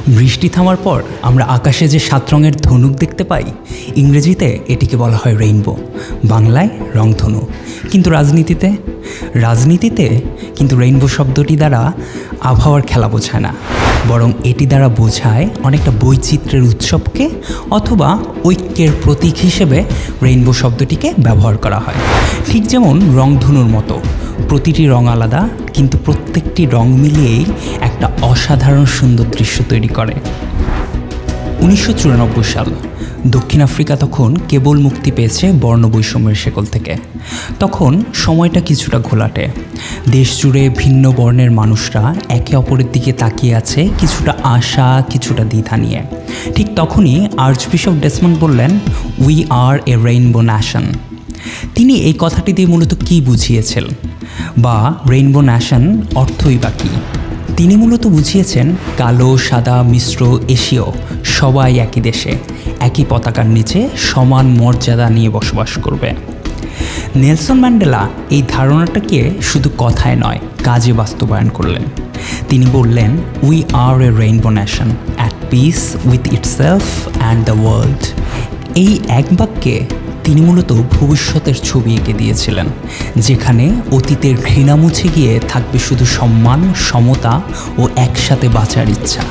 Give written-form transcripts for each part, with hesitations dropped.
বৃষ্টি থামার পর আমরা আকাশে যে 7 রঙের ধনুক দেখতে পাই, ইংরেজিতে এটিকে বলা হয় রেইনবো, বাংলায় রংধনু। কিন্তু রাজনীতিতে কিন্তু রেইনবো শব্দটি দ্বারা আবহাওয়ার খেলা বোঝায় না, বরং এটি দ্বারা বোঝায় অনেকটা বৈচিত্র্যের উৎসবকে অথবা ঐক্যের প্রতীক হিসেবে রেইনবো শব্দটিকে ব্যবহার করা হয়। ঠিক যেমন রংধনুর মতো প্রতিটি রং আলাদা, কিন্তু প্রত্যেকটি রং মিলিয়েই একটা অসাধারণ সুন্দর দৃশ্য তৈরি করে। 1994 সাল, দক্ষিণ আফ্রিকা তখন কেবল মুক্তি পেয়েছে বর্ণবৈষম্যের শেকল থেকে। তখন সময়টা কিছুটা ঘোলাটে, দেশ জুড়ে ভিন্ন বর্ণের মানুষরা একে অপরের দিকে তাকিয়ে আছে, কিছুটা আশা কিছুটা দ্বিধা নিয়ে। ঠিক তখনই আর্চবিশপ ডেসমন্ড বললেন, we are A rainbow nation. তিনি এই কথাটি দিয়ে মূলত কী বুঝিয়েছেন, বা রেইনবো ন্যাশন অর্থই বা কী? তিনি মূলত বুঝিয়েছেন কালো সাদা মিশ্র এশীয় সবাই একই দেশে একই পতাকার নিচে সমান মর্যাদা নিয়ে বসবাস করবে। নেলসন ম্যান্ডেলা এই ধারণাটাকে শুধু কথায় নয়, কাজে বাস্তবায়ন করলেন। তিনি বললেন, we are A rainbow nation at peace with itself and the world. এই এক বাক্যে তিনি মূলত ভবিষ্যতের ছবি এঁকে দিয়েছিলেন, যেখানে অতীতের ঘৃণা মুছে গিয়ে থাকবে শুধু সম্মান, সমতা ও একসাথে বাঁচার ইচ্ছা।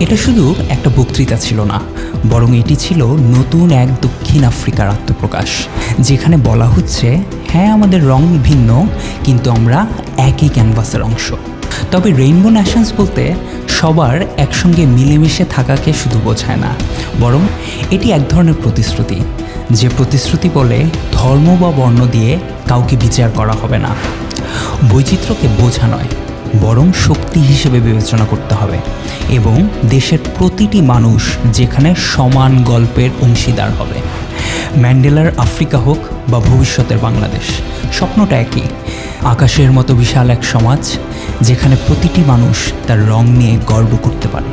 এটা শুধু একটা বক্তৃতা ছিল না, বরং এটি ছিল নতুন এক দক্ষিণ আফ্রিকার আত্মপ্রকাশ, যেখানে বলা হচ্ছে, হ্যাঁ আমাদের রং ভিন্ন, কিন্তু আমরা একই ক্যানভাসের অংশ। তবে রেইনবো নেশনস বলতে সবার একসঙ্গে মিলেমিশে থাকাকে শুধু বোঝায় না, বরং এটি এক ধরনের প্রতিশ্রুতি, যে প্রতিশ্রুতি বলে ধর্ম বা বর্ণ দিয়ে কাউকে বিচার করা হবে না। বৈচিত্র্যকে বোঝা নয়, বরং শক্তি হিসেবে বিবেচনা করতে হবে, এবং দেশের প্রতিটি মানুষ যেখানে সমান গল্পের অংশীদার হবে। ম্যান্ডেলার আফ্রিকা হোক বা ভবিষ্যতের বাংলাদেশ, স্বপ্নটা একই, আকাশের মতো বিশাল এক সমাজ যেখানে প্রতিটি মানুষ তার রং নিয়ে গর্ব করতে পারে।